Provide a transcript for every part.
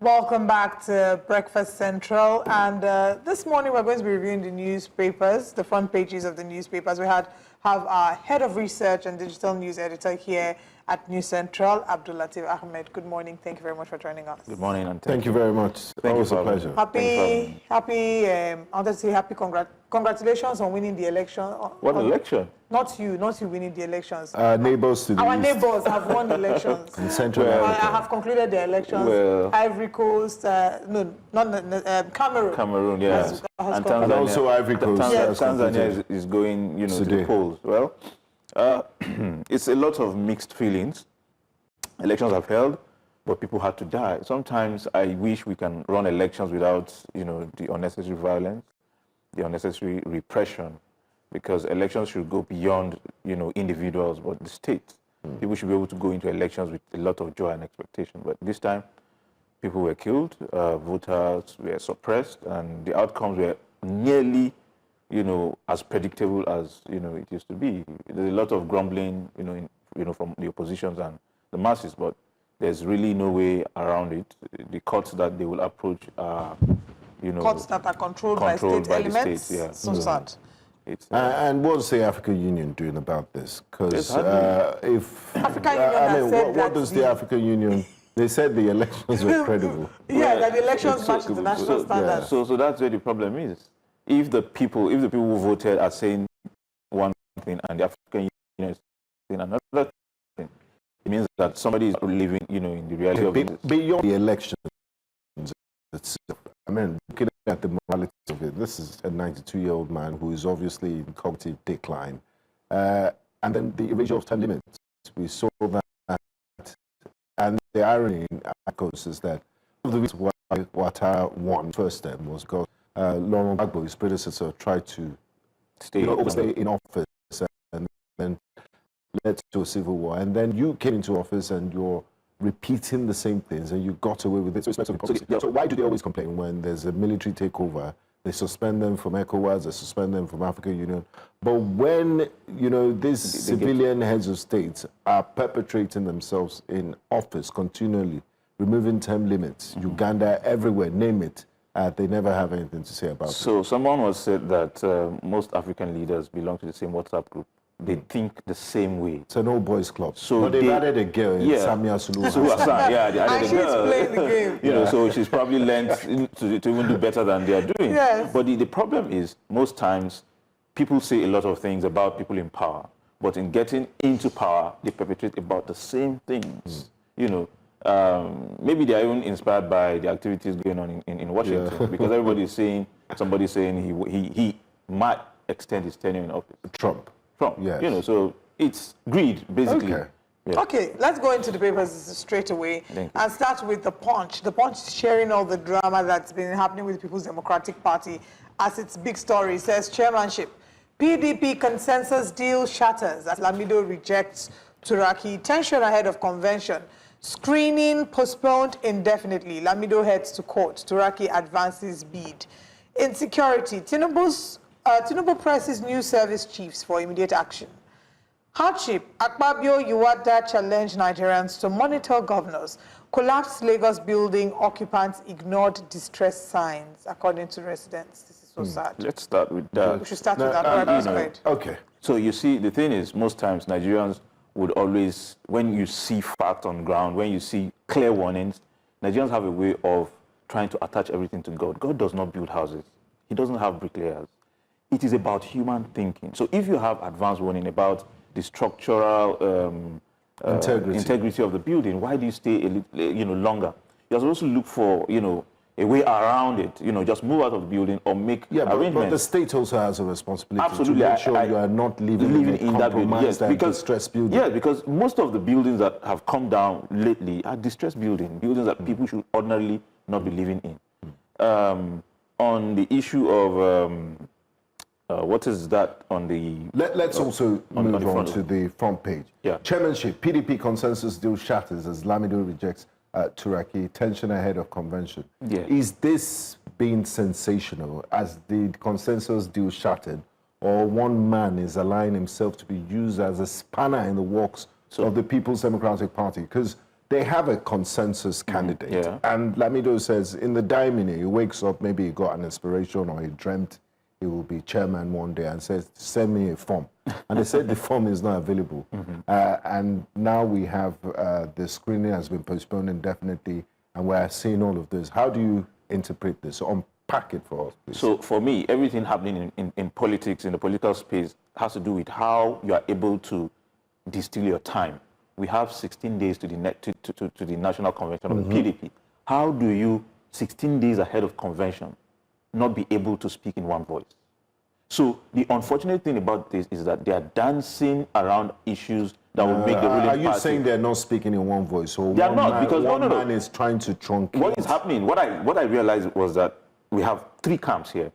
Welcome back to Breakfast Central. And this morning we're going to be reviewing the newspapers, the front pages of the newspapers. We have our Head of Research and Digital News Editor here at News Central, Abdulateef Ahmed. Good morning. Thank you very much for joining us. Good morning, and thank you very much. Always a pleasure. I wanted to say congratulations on winning the election. What election? Not you winning the elections. Neighbors to the Our east. neighbors have won the elections. In Central America. I have concluded the elections. Well, Ivory Coast, Cameroon. Cameroon, yeah. And And also Ivory Coast. Tanzania is going, to the polls. Well, it's a lot of mixed feelings. Elections have held, but people had to die. Sometimes I wish we can run elections without, the unnecessary violence, the unnecessary repression, because elections should go beyond, individuals, but the state. People should be able to go into elections with a lot of joy and expectation. But this time, people were killed, voters were suppressed, and the outcomes were nearly, as predictable as, it used to be. There's a lot of grumbling, from the oppositions and the masses, but there's really no way around it. The courts that they will approach are, courts that are controlled by state elements. State, yeah. So sad. And what's the African Union doing about this? Because if African Union has said what does the African Union? They said the elections were credible. That the elections match international standards. So that's where the problem is. If the people who voted are saying one thing and the African Union is saying another thing, it means that somebody is living, in the reality of it. Beyond the elections, looking at the morality of it, this is a 92-year-old man who is obviously in cognitive decline. And then the erasure of term limits. We saw that. And the irony in Akos is that one of the reasons why Ouattara won first term was because Laurent Gbagbo, his predecessor, tried to stay in office and then led to a civil war. And then you came into office and you're repeating the same things and you got away with it. So why do they always complain when there's a military takeover? They suspend them from ECOWAS, they suspend them from African Union. But when, these civilian heads of states are perpetrating themselves in office continually, removing term limits, Uganda, everywhere, name it, they never have anything to say about it. So someone once said that most African leaders belong to the same WhatsApp group. They think the same way. It's an old boys club. So but they've added a girl, Samia Suluhu. They added and a she's girl. playing the game. So she's probably learned to even do better than they are doing. Yes. But the problem is, most times, people say a lot of things about people in power, but in getting into power, they perpetrate about the same things. Maybe they are even inspired by the activities going on in Washington, because everybody is saying, somebody's saying he might extend his tenure in office. Trump. Yes. So it's greed, basically. Okay. Yeah. Okay, let's go into the papers straight away and start with The Punch. The Punch is sharing all the drama that's been happening with the People's Democratic Party as its big story. It says chairmanship. PDP consensus deal shatters as Lamido rejects Turaki. Tension ahead of convention. Screening postponed indefinitely. Lamido heads to court. Turaki advances bid. Insecurity. Tinubu presses new service chiefs for immediate action. Hardship. Akpabio Yuwada challenged Nigerians to monitor governors. Collapsed Lagos building. Occupants ignored distress signs, according to residents. This is so sad. Let's start with that. We should start with that. Okay. So you see, the thing is, most times Nigerians would always, when you see fact on ground, when you see clear warnings, Nigerians have a way of trying to attach everything to God. God does not build houses. He doesn't have bricklayers. It is about human thinking. So if you have advance warning about the structural integrity of the building, why do you stay longer? You're supposed to look for a way around it. Just move out of the building or make arrangements. But the state also has a responsibility Absolutely. to make sure you are not living in that compromised and distressed building. Yeah, because most of the buildings that have come down lately are distressed buildings that people should ordinarily not be living in. On the issue of what is that on the... Let's also move on to the front page. Yeah. Chairmanship, PDP consensus deal shatters as Lamido rejects Turaki. Tension ahead of convention. Yeah. Is this being sensational as the consensus deal shattered, or one man is allowing himself to be used as a spanner in the works of the People's Democratic Party? Because they have a consensus candidate. And Lamido says in the diamond, he wakes up, maybe he got an inspiration or he dreamt he will be chairman one day and says, send me a form. And they said the form is not available. And now we have the screening has been postponed indefinitely, and we're seeing all of this. How do you interpret this? Unpack it for us, please. So for me, everything happening in politics, in the political space, has to do with how you are able to distill your time. We have 16 days to the National Convention of the PDP. How do you, 16 days ahead of convention, not be able to speak in one voice? So the unfortunate thing about this is that they are dancing around issues that will make the ruling party. Are you saying they're not speaking in one voice? Or they are not, because one man is trying to truncate. What is happening, what I realized was that we have three camps here.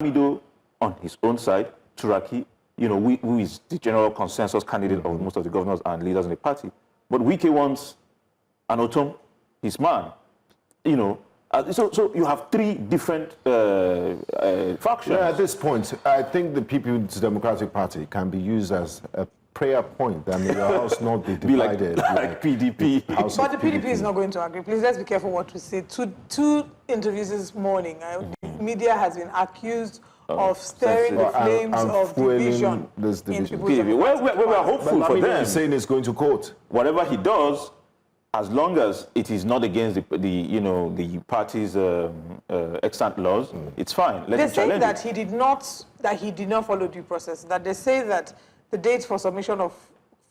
Lamido on his own side, Turaki, who is the general consensus candidate of most of the governors and leaders in the party. But Wike wants Anotom, his man. So you have three different factions. At this point, I think the People's Democratic Party can be used as a prayer point that may the House not be divided. like PDP. But the PDP is not going to agree. Please, let's be careful what we say. Two interviews this morning, the media has been accused of stirring the flames of division. This division. We're hopeful for them. He's saying he's going to court. Whatever he does, as long as it is not against the party's extant laws, it's fine. They say that he did not follow due process. That they say that the date for submission of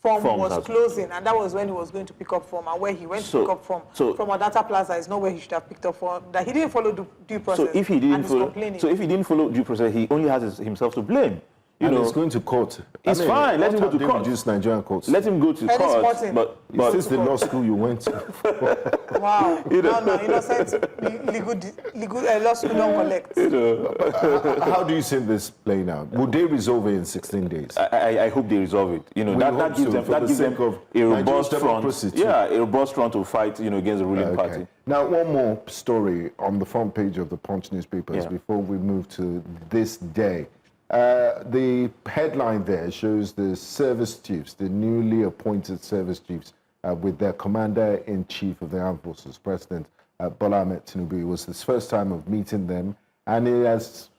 form was closing, and that was when he was going to pick up form, and where he went to pick up form from Adata Plaza is not where he should have picked up form. That he didn't follow due process. So if he didn't follow due process, he only has himself to blame. And he's going to court. It's fine. Let him go to court. Reduce Nigerian courts. Let him go to court. But is this the law school you went to? Wow. No, innocent legal law school don't collect. How do you see this playing out? Would they resolve it in 16 days? I hope they resolve it. That gives them a robust front. Yeah, a robust front to fight, against the ruling party. Now, one more story on the front page of the Punch newspapers before we move to this day. The headline there shows the service chiefs, the newly appointed service chiefs, with their commander-in-chief of the armed forces, President Bola Ahmed Tinubu. It was his first time of meeting them, and he has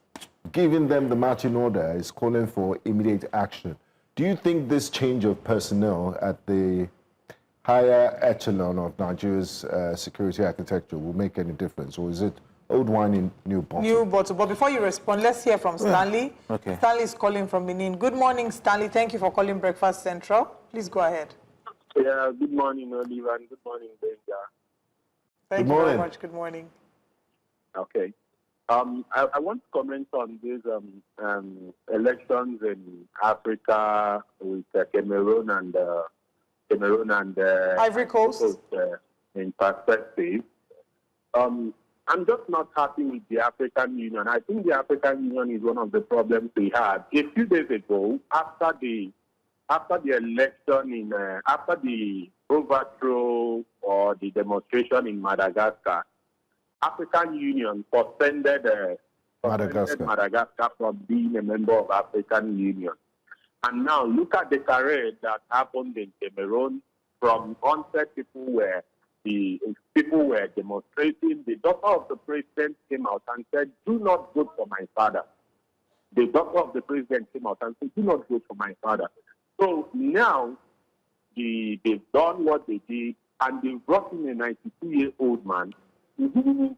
given them the marching order. He's calling for immediate action. Do you think this change of personnel at the higher echelon of Nigeria's security architecture will make any difference, or is it old wine in new bottle? New bottle. But before you respond, let's hear from Stanley. Okay. Stanley is calling from Benin. Good morning, Stanley. Thank you for calling Breakfast Central. Please go ahead. Yeah, good morning, Oliver, and good morning, Benja. Thank you very much. Good morning. Okay. I want to comment on these elections in Africa with Cameroon and Ivory Coast in perspective. I'm just not happy with the African Union. I think the African Union is one of the problems we had. A few days ago, after the election after the overthrow or the demonstration in Madagascar, African Union suspended Madagascar from being a member of African Union. And now look at the parade that happened in Cameroon. From onset, people were demonstrating. The daughter of the president came out and said, "Do not vote for my father." The daughter of the president came out and said, "Do not vote for my father." So now they've done what they did, and they've brought in a 92-year-old man who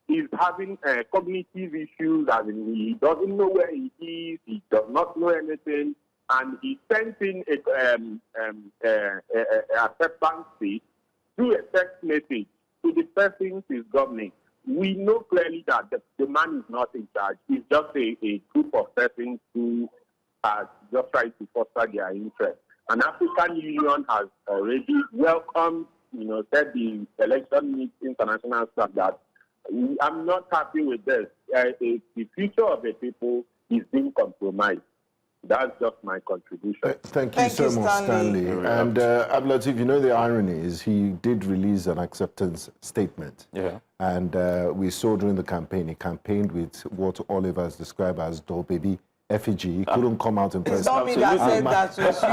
is having cognitive issues, as in he doesn't know where he is, he does not know anything, and he sent in a acceptance sheet through a text message to the person he's governing. We know clearly that the man is not in charge. He's just a group of persons who are just trying to foster their interest. And African Union has already welcomed, said the election meets international staff that I'm not happy with this. The future of the people is being compromised. That's just my contribution. Thank you so much, Stanley. And Abdulateef, the irony is he did release an acceptance statement. Yeah. And we saw during the campaign, he campaigned with what Oliver has described as doll baby effigy. He couldn't come out in person. It's not me that said that, so it's you.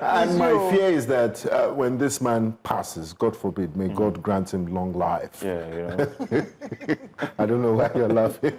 And my fear is that when this man passes, God forbid, may God grant him long life. Yeah. I don't know why you're laughing.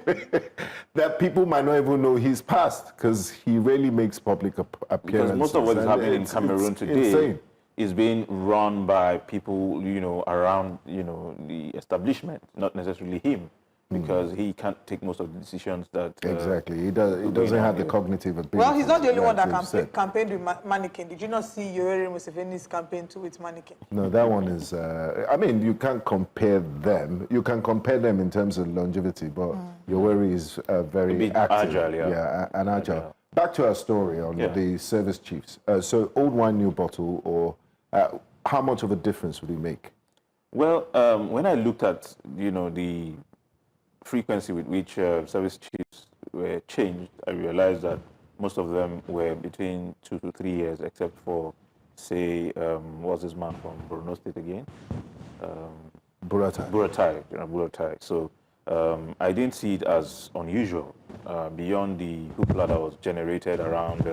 That people might not even know he's passed because he rarely makes public appearances. Because most of what is happening in Cameroon today insane. Is being run by people, around, the establishment, not necessarily him, because he can't take most of the decisions that... exactly. He doesn't have the cognitive ability. Well, he's not the only one that campaigned with Mannequin. Did you not see Yoweri Museveni's campaign too with Mannequin? No, that one is... I mean, you can't compare them. You can compare them in terms of longevity, but Yoweri is very active. Agile, and agile. Back to our story on the service chiefs. So, old wine, new bottle, or how much of a difference would it make? Well, when I looked at, the frequency with which service chiefs were changed, I realized that most of them were between 2 to 3 years, except for, say, what's this man from Borno State again? Buratai. So I didn't see it as unusual beyond the hoopla that was generated around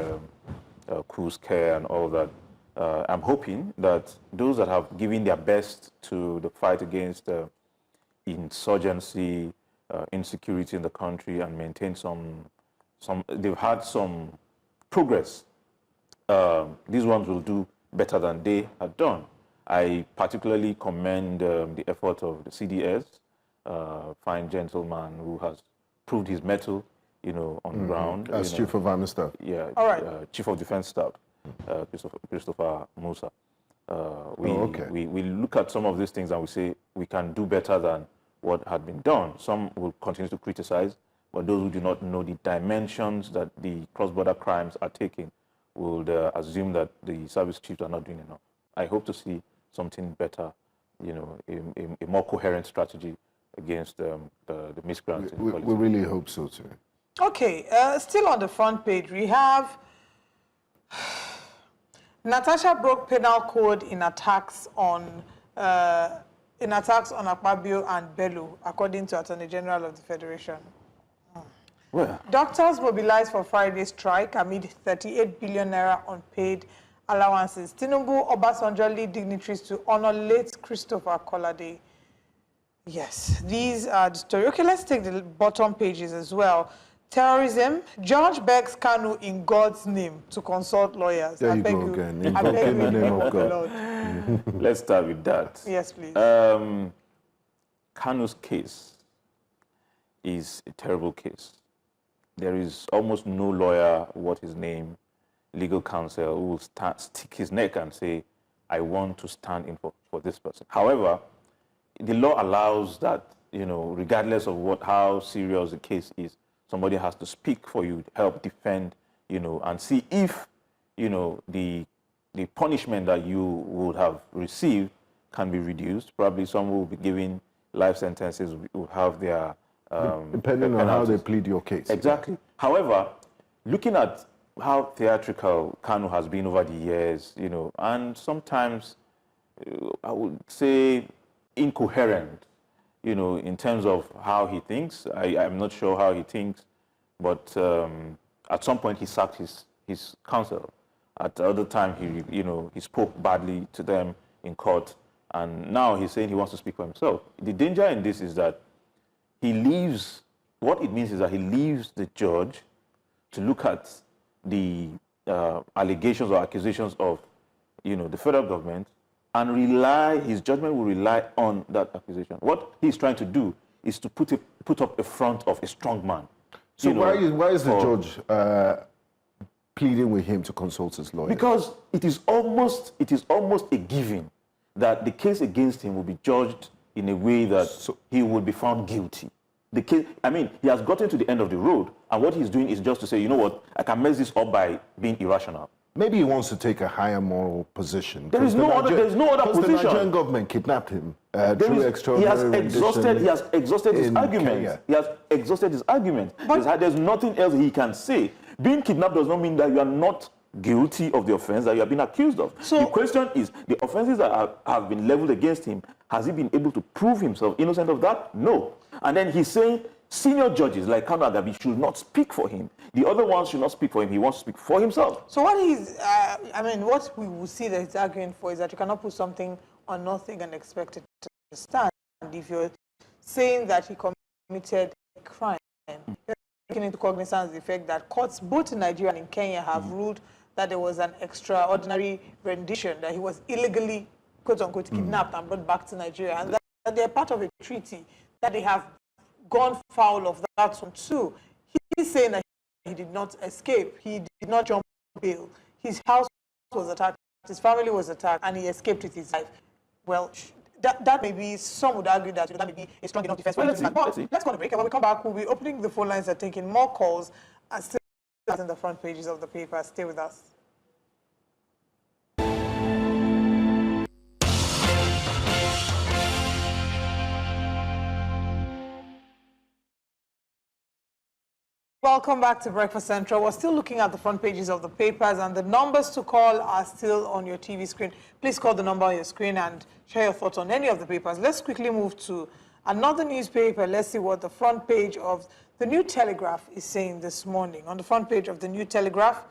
Cruz Care and all that. I'm hoping that those that have given their best to the fight against insurgency, insecurity in the country, and maintain they've had some progress. These ones will do better than they had done. I particularly commend the effort of the CDS, fine gentleman who has proved his mettle, on the ground. As Chief of Army Staff. Yeah, all right. Chief of Defense Staff, Christopher Musa. We look at some of these things and we say we can do better than what had been done. Some will continue to criticize, but those who do not know the dimensions that the cross-border crimes are taking will assume that the service chiefs are not doing enough. I hope to see something better, a more coherent strategy against the miscreants. We really hope so too. Okay, still on the front page, we have Natasha broke penal code in attacks on Akpabio and Bello, according to Attorney General of the Federation. Well, doctors mobilized for Friday's strike amid 38 billion naira unpaid allowances. Tinubu, Obasanjo lead dignitaries to honor late Christopher Kolade. Yes, these are the story. Okay, let's take the bottom pages as well. Terrorism. Judge begs Kanu in God's name to consult lawyers. There you go again. Invoking the name of God. Let's start with that. Yes, please. Kanu's case is a terrible case. There is almost no lawyer, what his name, legal counsel, who will stick his neck and say, I want to stand in for this person. However, the law allows that, regardless of how serious the case is, somebody has to speak for you, help defend, and see if, the punishment that you would have received can be reduced. Probably some will be given life sentences, will have their... depending on how they plead your case. Exactly. However, looking at how theatrical Kanu has been over the years, and sometimes, I would say, incoherent, in terms of how he thinks. I'm not sure how he thinks, but at some point he sacked his counsel. At the other time, he spoke badly to them in court, and now he's saying he wants to speak for himself. The danger in this is that what it means is that he leaves the judge to look at the allegations or accusations of, the federal government, and his judgment will rely on that accusation. What he's trying to do is to put up a front of a strong man. So why is the judge pleading with him to consult his lawyer? Because it is almost a given that the case against him will be judged in a way that he will be found guilty. The case, he has gotten to the end of the road, and what he's doing is just to say, you know what, I can mess this up by being irrational. Maybe he wants to take a higher moral position. There is no other position. The Nigerian government kidnapped him through extraordinary He has exhausted his arguments. He has exhausted his arguments. There's nothing else he can say. Being kidnapped does not mean that you are not guilty of the offense that you have been accused of. So the question is, the offenses that have been leveled against him, has he been able to prove himself innocent of that? No. And then he's saying senior judges like Kanu Agabi should not speak for him. The other ones should not speak for him. He wants to speak for himself. So what he's, I mean, what we will see that he's arguing for is that you cannot put something on nothing and expect it to stand. And if you're saying that he committed a crime, you're taking into cognizance the fact that courts both in Nigeria and in Kenya have ruled that there was an extraordinary rendition, that he was illegally, quote-unquote, kidnapped and brought back to Nigeria, and that they're part of a treaty, that they have gone foul of that one too. He's saying that he did not escape. He did not jump bail. His house was attacked. His family was attacked, and he escaped with his life. Well, that may be, some would argue that that may be a strong enough defense. Well, let's go on a break. And when we come back, we'll be opening the phone lines and taking more calls and still in the front pages of the paper. Stay with us. Welcome back to Breakfast Central. We're still looking at the front pages of the papers, and the numbers to call are still on your TV screen. Please call the number on your screen and share your thoughts on any of the papers. Let's quickly move to another newspaper. Let's see what the front page of the New Telegraph is saying this morning. On the front page of the New Telegraph,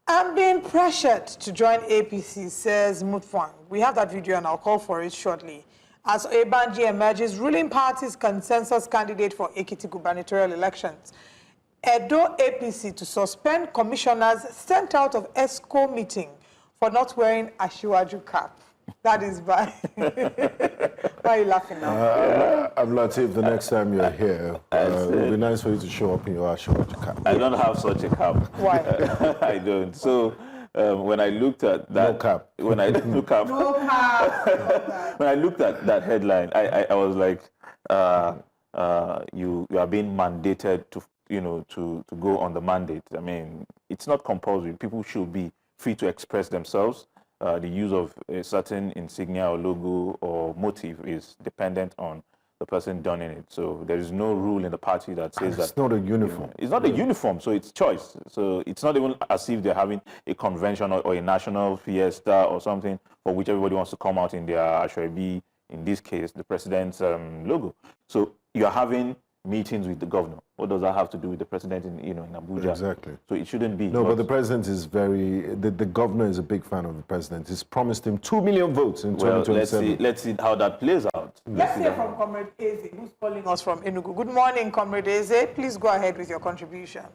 I'm being pressured to join APC, says Mutfwang. We have that video and I'll call for it shortly. As Oyebanji emerges, ruling party's consensus candidate for Ekiti gubernatorial elections. Edo APC to suspend commissioners sent out of ESCO meeting for not wearing a Shiwaju cap. That is by... Why are you laughing now? Abdulateef, the next time you're here, it would be nice for you to show up in your Shiwaju cap. I don't have such a cap. Why? I don't. So when I looked at that... No cap. When I look up... No cap. When I looked at that headline, I was like, you are being mandated to, to go on the mandate. I mean, it's not compulsory. People should be free to express themselves. The use of a certain insignia or logo or motive is dependent on the person donning it. So there is no rule in the party that says that... It's not a uniform. It's not a uniform, so it's choice. So it's not even as if they're having a convention or a national fiesta or something for which everybody wants to come out in their Ashwebi, in this case, the president's logo. So you're having meetings with the governor. What does that have to do with the president in Abuja? Exactly. So it shouldn't be. No, but the president is the governor is a big fan of the president. He's promised him 2 million votes in 2027. Let's see how that plays out. Let's hear from Comrade Eze, who's calling us from Enugu. Good morning, Comrade Eze. Please go ahead with your contribution.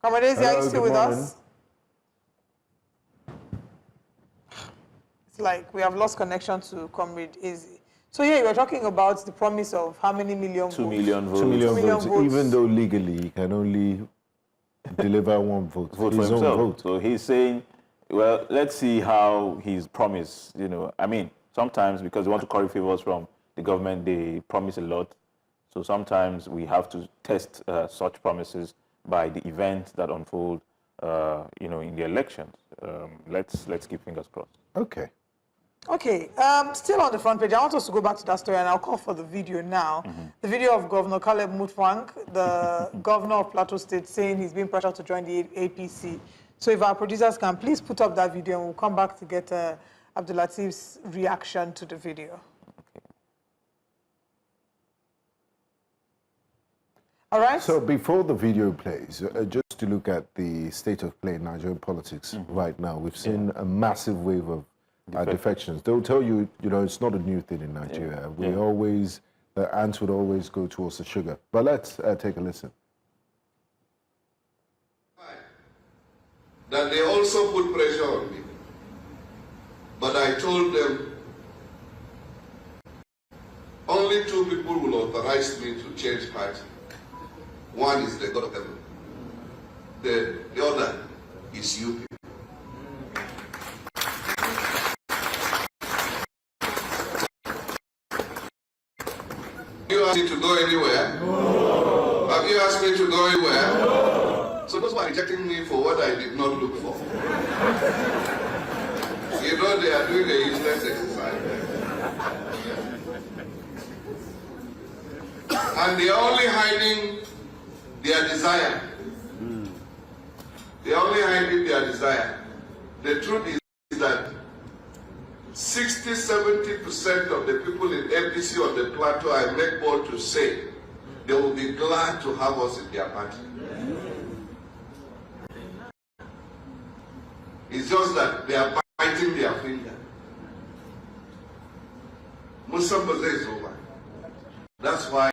Comrade Eze, are you still with us? It's like we have lost connection to Comrade Eze. So yeah, you were talking about the promise of how many million votes? 2 million votes. 2 million votes, even though legally he can only deliver one vote. Vote for himself. So he's saying, well, let's see how he's promised, I mean, sometimes because they want to curry favors from the government, they promise a lot. So sometimes we have to test such promises by the events that unfold, in the elections. Let's keep fingers crossed. Okay. Okay, still on the front page, I want us to go back to that story, and I'll call for the video now. The video of Governor Caleb Mutfwang, the governor of Plateau State, saying he's being pressured to join the APC. So if our producers can please put up that video, and we'll come back to get Abdulateef's reaction to the video. Okay. All right? So before the video plays, just to look at the state of play in Nigerian politics right now, we've seen a massive wave of defections. They'll tell you, it's not a new thing in Nigeria. We always, the ants would always go towards the sugar. But let's take a listen. That they also put pressure on me. But I told them, only 2 people will authorize me to change party. One is the God of heaven. The other is you people. You asked me to go anywhere? No. Have you asked me to go anywhere? No. So those who are rejecting me for what I did not look for. They are doing a useless exercise. And they are only hiding their desire. They are only hiding their desire. The truth is that 60–70% of the people in APC on the plateau, I make bold to say, they will be glad to have us in their party. It's just that they are biting their finger. Muslim is over. That's why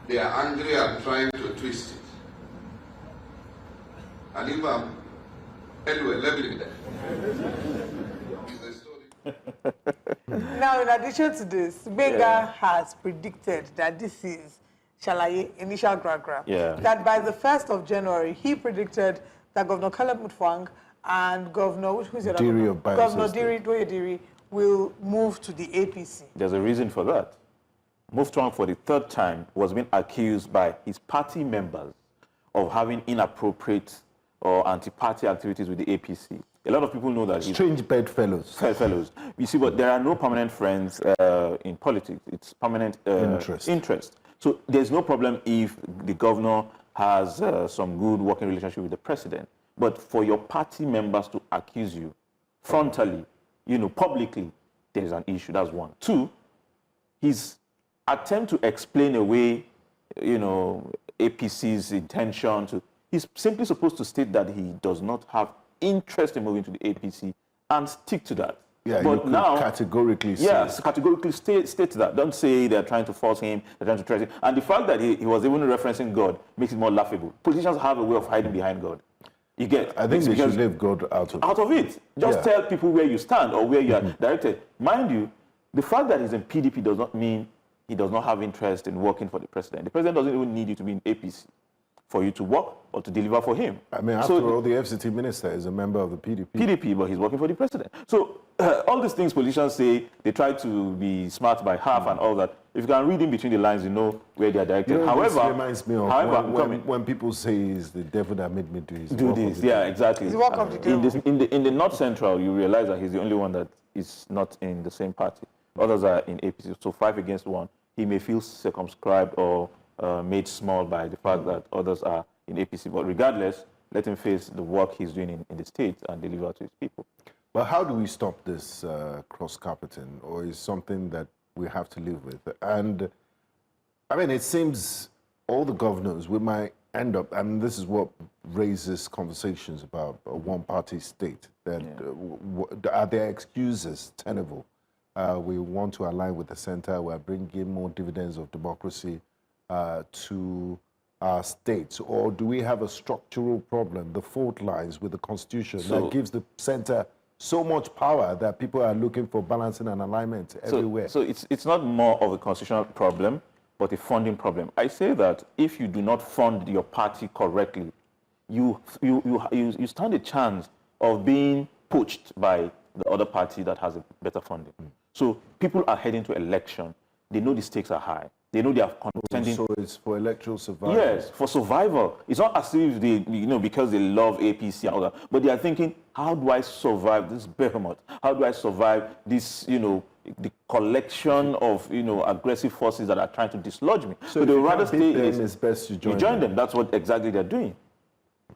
they are angry and trying to twist it. And if I'm... Anyway, let me leave that. Now, in addition to this, Benga has predicted that this is Shalaye, initial graph. That by the 1st of January, he predicted that Governor Caleb Mutfwang and Governor Diri will move to the APC. There's a reason for that. Mutfwang, for the 3rd time, was being accused by his party members of having inappropriate or anti-party activities with the APC. A lot of people know that. Strange bedfellows. Fellows. You see, but there are no permanent friends in politics. It's permanent interest. So there's no problem if the governor has some good working relationship with the president. But for your party members to accuse you frontally, publicly, there's an issue. That's one. Two, his attempt to explain away, APC's intention to, he's simply supposed to state that he does not have interest in moving to the APC and stick to that. Yeah, but now categorically say. Yes, categorically state that. Don't say they're trying to force him, they're trying to threaten him. And the fact that he was even referencing God makes it more laughable. Politicians have a way of hiding behind God. You get? I think they should leave God out of it. Just tell people where you stand or where you are directed. Mind you, the fact that he's in PDP does not mean he does not have interest in working for the president. The president doesn't even need you to be in APC for you to work or to deliver for him. I mean, after all, the FCT minister is a member of the PDP. PDP, but he's working for the president. So all these things politicians say, they try to be smart by half and all that. If you can read in between the lines, you know where they are directed. However, this reminds me of when people say it's the devil that made me do this. Yeah, exactly. It's the work of the devil. In the North Central, you realize that he's the only one that is not in the same party. Others are in APC. So 5 against 1. He may feel circumscribed or made small by the fact that others are in APC. But regardless, let him face the work he's doing in the state and deliver to his people. But how do we stop this cross-carpeting, or is something that we have to live with? And I mean, it seems all the governors, we might end up, and this is what raises conversations about a one-party state, that are their excuses tenable? We want to align with the center, we're bringing more dividends of democracy to our states, or do we have a structural problem, the fault lies with the Constitution that gives the center so much power that people are looking for balancing and alignment everywhere? So it's not more of a constitutional problem, but a funding problem. I say that if you do not fund your party correctly, you stand a chance of being poached by the other party that has a better funding. So people are heading to election. They know the stakes are high. They know they are contending. So it's for electoral survival. Yes, for survival. It's not as if they, because they love APC and all that, but they are thinking, how do I survive this behemoth? How do I survive this, the collection of, aggressive forces that are trying to dislodge me? So they rather stay in. It's best to join them. That's what exactly they're doing.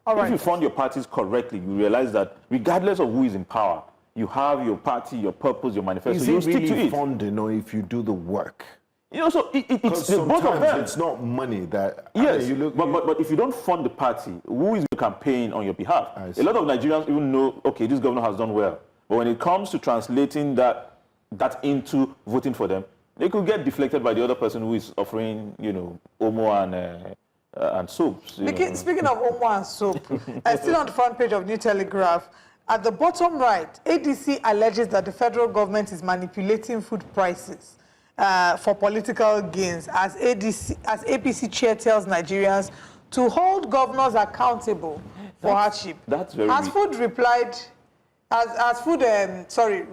All right. If you fund your parties correctly, you realize that regardless of who is in power, you have your party, your purpose, your manifesto. Is you it stick really to it. funding, or if you do the work? So it's both of them. It's not money that... Yes, but if you don't fund the party, who is the campaign on your behalf? A lot of Nigerians even know, okay, this governor has done well. But when it comes to translating that into voting for them, they could get deflected by the other person who is offering, Omo and soap. Speaking of Omo and soap, still on the front page of New Telegraph, at the bottom right, ADC alleges that the federal government is manipulating food prices for political gains, as APC chair tells Nigerians to hold governors accountable for hardship. That's very... Has food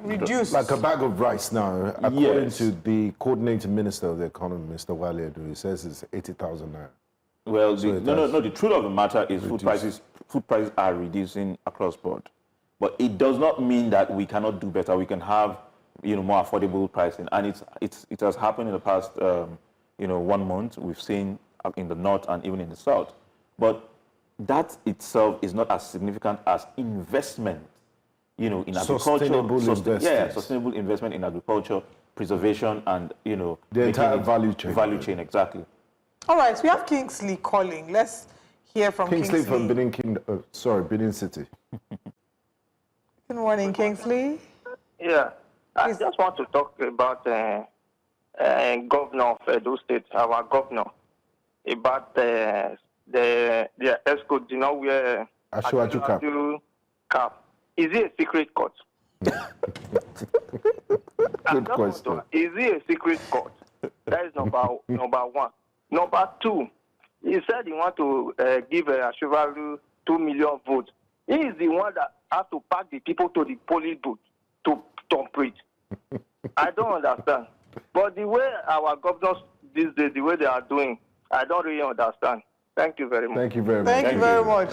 reduced? Like a bag of rice now, according to the coordinating minister of the economy, Mr. Wale Edu, he says it's 80,000 naira. Well, the truth of the matter is food prices are reducing across board. But it does not mean that we cannot do better. We can have more affordable pricing, and it has happened in the past 1 month. We've seen in the north and even in the south, but that itself is not as significant as investment. you know, in agriculture, sustainable investment in agriculture, preservation, and you know, the entire value chain. Value chain, exactly. All right, we have Kingsley calling. Let's hear from Kingsley. From Benin City. Good morning, Kingsley. Yeah, I just want to talk about Governor of Edo State, our governor, about the escort, you know, where Ashwaju cap. Is it a secret court? Good question. Is it a secret court? That is number one. Number two, he said he want to give Ashwaju 2 million votes. He is the one that has to pack the people to the polling booth to operate. I don't understand. But the way our governors these days, the way they are doing, I don't really understand. Thank you very much. Thank you very much. Thank you very much.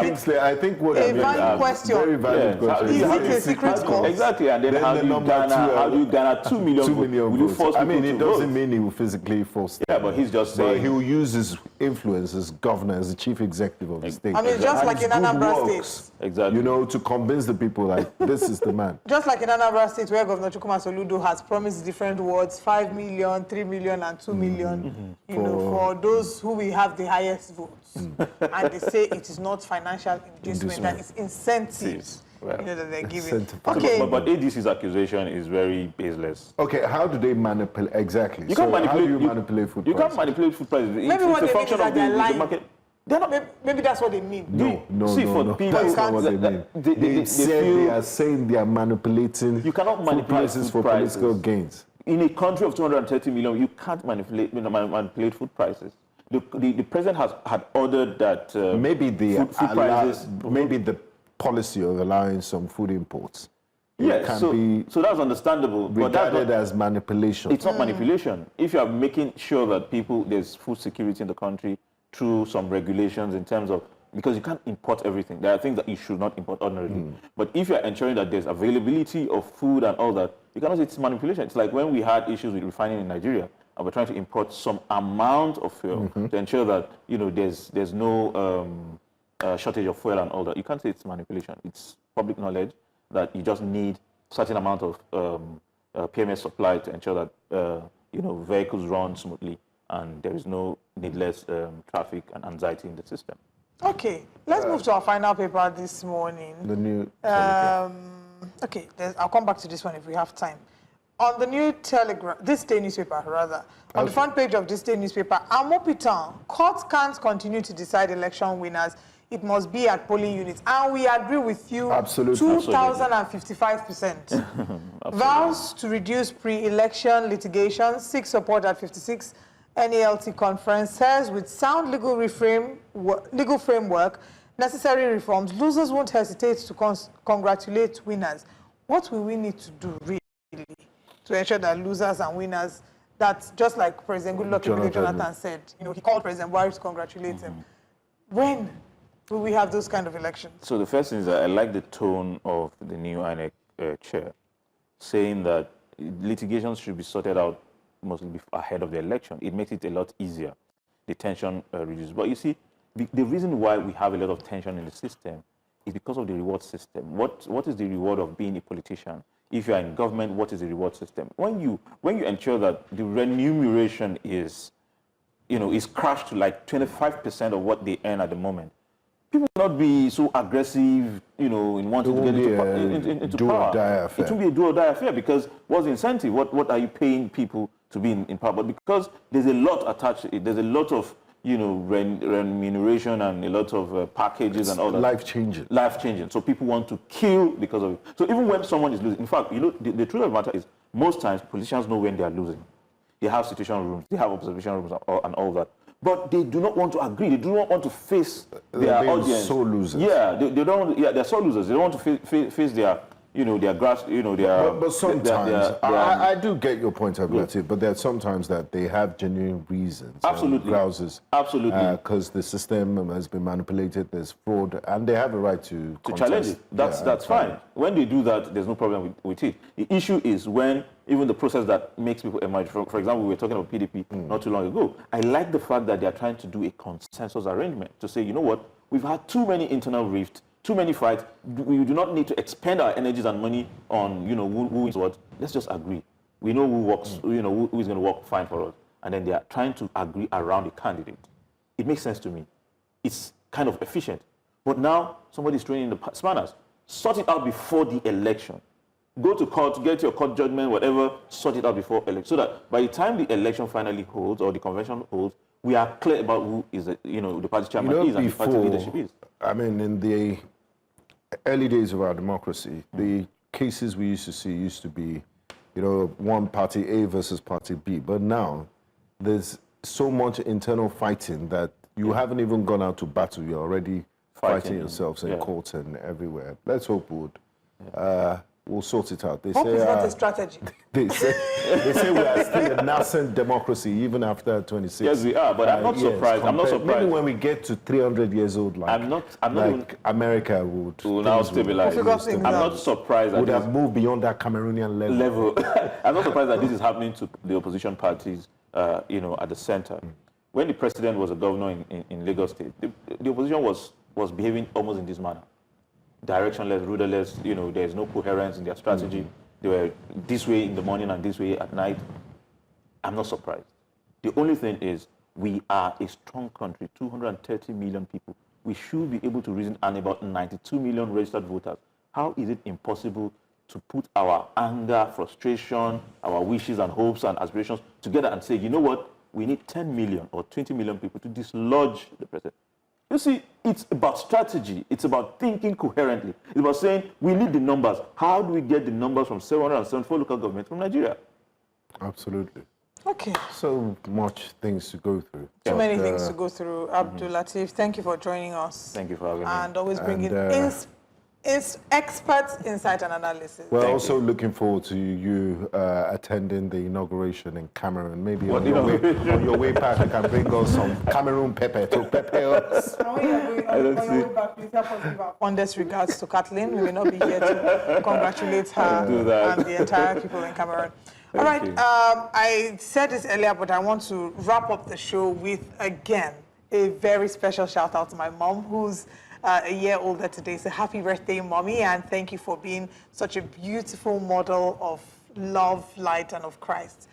Kingsley, I think what a valid question. Very valid question. Is it a secret court? Exactly, and then how do you garner 2 million votes? I mean, it doesn't mean he will physically force. Yeah, but he's just saying. But he will use his influence as governor, as the chief executive of the state. I mean, just like in Anambra State. Exactly. You know, to convince the people like this is the man. Just like in Anambra State, where Governor Chukwuma Soludo has promised different words, 5 million, 3 million, and 2 million, for those who will have the highest votes. And they say it is not financial inducement, that it's incentives that they're giving. Okay. But ADC's accusation is very baseless. Okay, how do they manipulate? Exactly. You can't manipulate, how do you manipulate food prices? You can't manipulate food prices. Maybe what they mean is that they're lying. Market. Maybe that's what they mean. No. See, for people, that's not what they mean. They are saying they are manipulating. You cannot manipulate prices for political gains. In a country of 230 million, you can't manipulate food prices. The president had ordered that maybe food prices. Maybe the policy of allowing some food imports. Yes, so that's understandable. Regarded as manipulation. It's not manipulation. If you are making sure that there's food security in the country through some regulations in terms of, because you can't import everything. There are things that you should not import ordinarily. But if you're ensuring that there's availability of food and all that, you cannot say it's manipulation. It's like when we had issues with refining in Nigeria, and we're trying to import some amount of fuel to ensure that there's no shortage of fuel and all that. You can't say it's manipulation. It's public knowledge that you just need certain amount of PMS supply to ensure that vehicles run smoothly and there is no needless traffic and anxiety in the system. Okay, let's move to our final paper this morning. The new TELEGRAPH. Okay, I'll come back to this one if we have time. On the new TELEGRAPH, this day newspaper rather, on the front page of this day newspaper, Amopitan, court can't continue to decide election winners. It must be at polling units. And we agree with you. Absolutely. 2,055%. Vows to reduce pre-election litigation, seek support at 56. NALT conference says with sound legal framework, necessary reforms, losers won't hesitate to congratulate winners. What will we need to do really to ensure that losers and winners, that just like President Goodluck Jonathan said, he called President Buhari to congratulate him. When will we have those kind of elections? So the first thing is that I like the tone of the new INEC chair, saying that litigations should be sorted out mostly ahead of the election. It makes it a lot easier. The tension reduces. But you see, the reason why we have a lot of tension in the system is because of the reward system. What is the reward of being a politician? If you are in government, what is the reward system? When you ensure that the remuneration is crashed to like 25% of what they earn at the moment, people will not be so aggressive, in wanting to get into power. It won't be a do or die affair because what's the incentive? What are you paying people to be in power? But because there's a lot attached to it, there's a lot of remuneration and a lot of packages and all that. Life-changing. So people want to kill because of it. So even when someone is losing, in fact, the truth of the matter is most times politicians know when they are losing. They have situation rooms, they have observation rooms and all that. But they do not want to agree. They do not want to face their audience. So losers. Yeah, they don't. Yeah, they're so losers. They don't want to face their, their grass. But sometimes I do get your point, Abdulateef. But there are sometimes that they have genuine reasons. Absolutely. Grouses. Absolutely. Because the system has been manipulated. There's fraud, and they have a right to challenge it. That's fine. When they do that, there's no problem with it. The issue is when even the process that makes people emerge. For example, we were talking about PDP not too long ago. I like the fact that they are trying to do a consensus arrangement to say, you know what, we've had too many internal rifts. too many fights. We do not need to expend our energies and money on, who is what. Let's just agree. We know who works, who is going to work fine for us. And then they are trying to agree around a candidate. It makes sense to me. It's kind of efficient. But now somebody's throwing in the spanners. Sort it out before the election. Go to court, get your court judgment, whatever, sort it out before election. So that by the time the election finally holds or the convention holds, we are clear about who is, the party chairman is and the party leadership is. I mean, in the early days of our democracy, the cases we used to see used to be, one party A versus party B. But now there's so much internal fighting that you haven't even gone out to battle. You're already fighting yourselves in courts and everywhere. Let's hope we'll sort it out. Hope is not a strategy. They say we are still a nascent democracy even after 26. Yes, we are, but I'm not surprised. I'm not surprised. Maybe when we get to 300 years old, America will now stabilize. I'm not surprised that would have moved beyond that Cameroonian level. I'm not surprised that this is happening to the opposition parties, at the center. When the president was a governor in Lagos State, the opposition was behaving almost in this manner. Directionless, rudderless, there is no coherence in their strategy. They were this way in the morning and this way at night. I'm not surprised. The only thing is we are a strong country, 230 million people. We should be able to reason, and about 92 million registered voters. How is it impossible to put our anger, frustration, our wishes and hopes and aspirations together and say, you know what, we need 10 million or 20 million people to dislodge the president? You see, it's about strategy. It's about thinking coherently. It's about saying, we need the numbers. How do we get the numbers from 774 local governments from Nigeria? Absolutely. Okay. So much things to go through. Too many things to go through. Abdulateef, thank you for joining us. Thank you for having me. And always bringing experts insight and analysis. We're also looking forward to you attending the inauguration in Cameroon. Maybe on your way back, you can bring us some Cameroon pepper to pepper us. On your way back, please help us give our fondest regards to Kathleen. We will not be here to congratulate her and the entire people in Cameroon. All right, I said this earlier, but I want to wrap up the show with, again, a very special shout out to my mom, who's a year older today. So happy birthday, Mommy, and thank you for being such a beautiful model of love, light, and of Christ.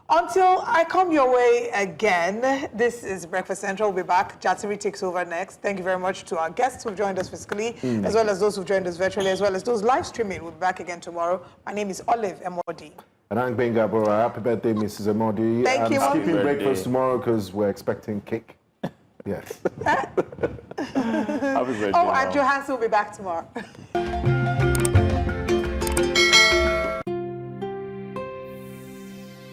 Until I come your way again, this is Breakfast Central. We'll be back. Jatsiri takes over next. Thank you very much to our guests who've joined us physically, as well as those who've joined us virtually, as well as those live streaming. We'll be back again tomorrow. My name is Olive Emodi. And I'm Benga Bora. Happy birthday, Mrs. Emodi. Thank you, I'm skipping breakfast tomorrow because we're expecting cake. Yes. Happy birthday. Oh, and Johansson will be back tomorrow.